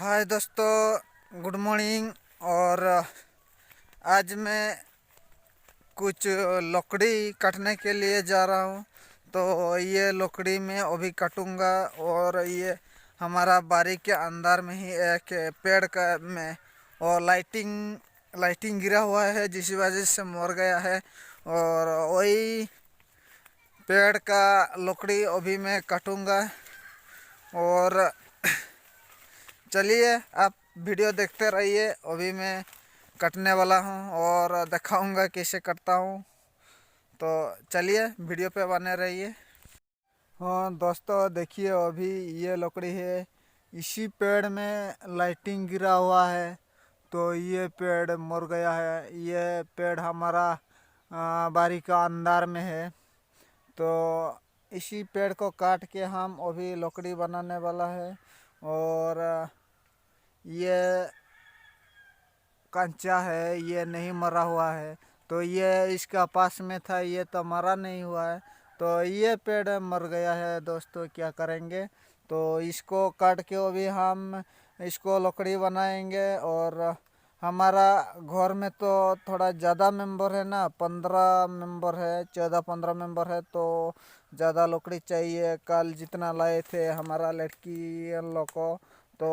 हाय दोस्तों, good morning. और आज मैं कुछ लकड़ी काटने के लिए जा रहा हूँ। तो ये लकड़ी मैं अभी काटूंगा। और ये हमारा बारी के अंदर में ही एक पेड़ का में और लाइटिंग गिरा हुआ है, जिस वजह से मर गया है। और वही पेड़ का लकड़ी अभी मैं काटूंगा। और चलिए आप वीडियो देखते रहिए। अभी मैं कटने वाला हूँ और दिखाऊंगा कैसे कटता हूँ। तो चलिए वीडियो पे बने रहिए। हाँ दोस्तों, देखिए अभी ये लकड़ी है, इसी पेड़ में लाइटिंग गिरा हुआ है। तो ये पेड़ मर गया है। ये पेड़ हमारा बारी का अंदर में है। तो इसी पेड़ को काट के हम अभी लकड़ी बनाने वाला है। और ये कंचा है, ये नहीं मरा हुआ है। तो ये इसका पास में था, ये तो मरा नहीं हुआ है। तो ये पेड़ मर गया है दोस्तों, क्या करेंगे। तो इसको काट के अभी हम इसको लकड़ी बनाएंगे। और हमारा घर में तो थोड़ा ज़्यादा मेंबर है ना, 15 मेंबर है, 14-15 मेंबर है। तो ज़्यादा लकड़ी चाहिए। कल जितना लाए थे हमारा लड़की लोग को, तो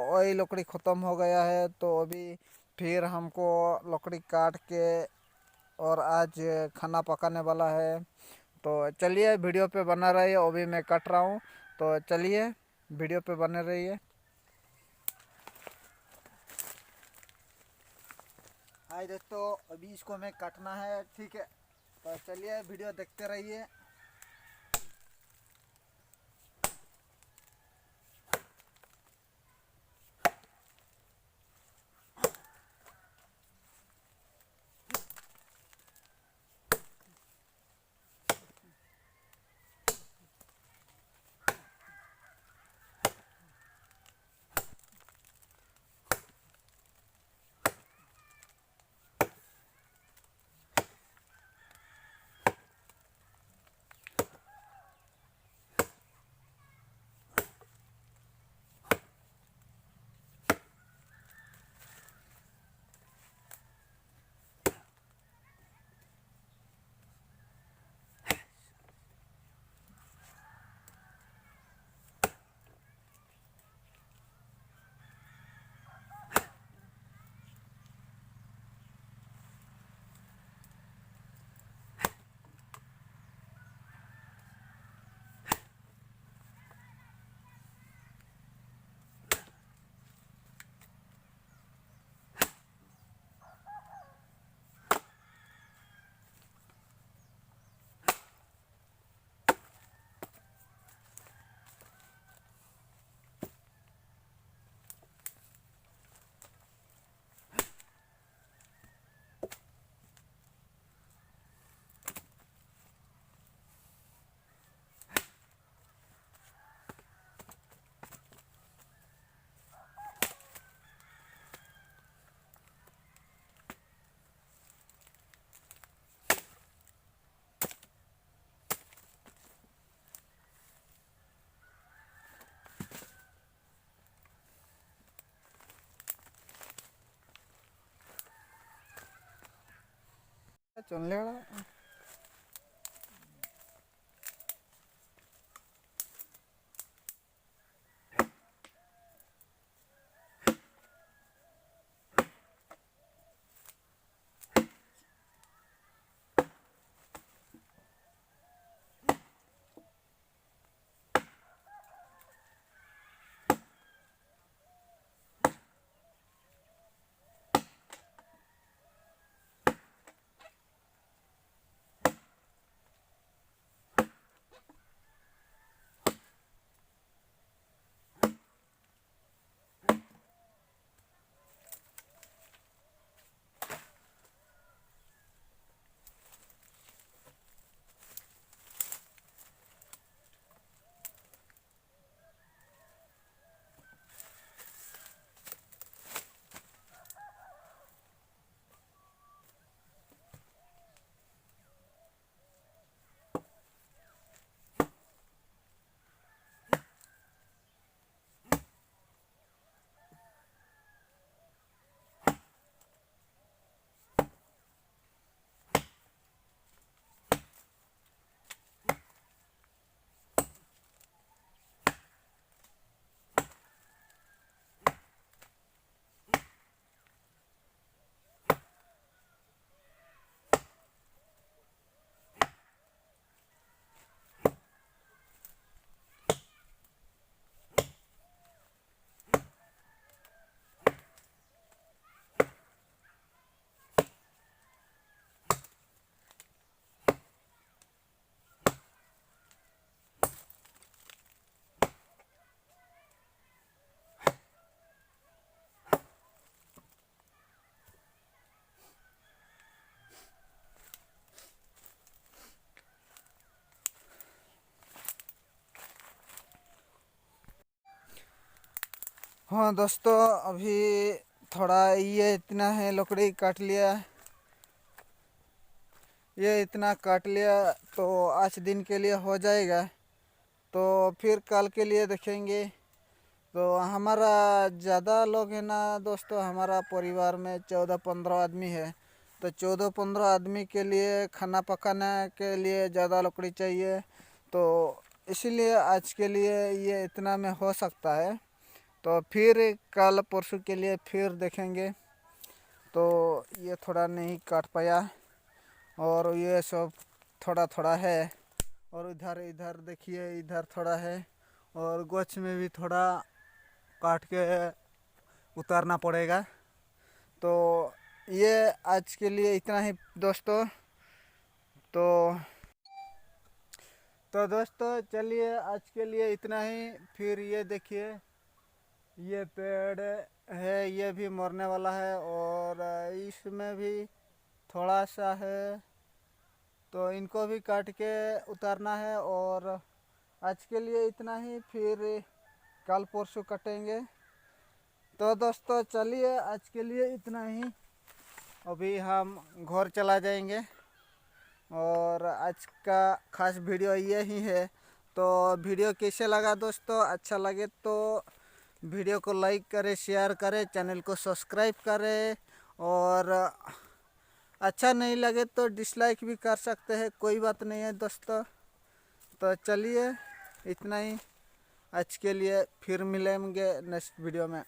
वही लकड़ी ख़त्म हो गया है। तो अभी फिर हमको लकड़ी काट के और आज खाना पकाने वाला है। तो चलिए वीडियो पे बना रहिए। अभी मैं काट रहा हूँ, तो चलिए वीडियो पे बने रहिए। हाय दोस्तों, अभी इसको मैं काटना है, ठीक है। तो चलिए वीडियो देखते रहिए। चल लेगा। हाँ दोस्तों, अभी थोड़ा ये इतना है लकड़ी काट लिया, ये इतना काट लिया तो आज दिन के लिए हो जाएगा। तो फिर कल के लिए देखेंगे। तो हमारा ज़्यादा लोग है ना दोस्तों, हमारा परिवार में 14-15 आदमी है। तो 14-15 आदमी के लिए खाना पकाने के लिए ज़्यादा लकड़ी चाहिए। तो इसीलिए आज के लिए ये इतना में हो सकता है। तो फिर कल परसों के लिए फिर देखेंगे। तो ये थोड़ा नहीं काट पाया और ये सब थोड़ा थोड़ा है। और इधर इधर देखिए, इधर थोड़ा है और गोछ में भी थोड़ा काट के उतारना पड़ेगा। तो ये आज के लिए इतना ही दोस्तों। तो दोस्तों चलिए, आज के लिए इतना ही। फिर ये देखिए, ये पेड़ है, ये भी मरने वाला है और इसमें भी थोड़ा सा है। तो इनको भी काट के उतारना है। और आज के लिए इतना ही, फिर कल परसों कटेंगे। तो दोस्तों चलिए, आज के लिए इतना ही। अभी हम घर चला जाएंगे और आज का खास वीडियो ये ही है। तो वीडियो कैसे लगा दोस्तों? अच्छा लगे तो वीडियो को लाइक करें, शेयर करें, चैनल को सब्सक्राइब करें। और अच्छा नहीं लगे तो डिसलाइक भी कर सकते हैं, कोई बात नहीं है दोस्तों। तो चलिए इतना ही आज के लिए, फिर मिलेंगे नेक्स्ट वीडियो में।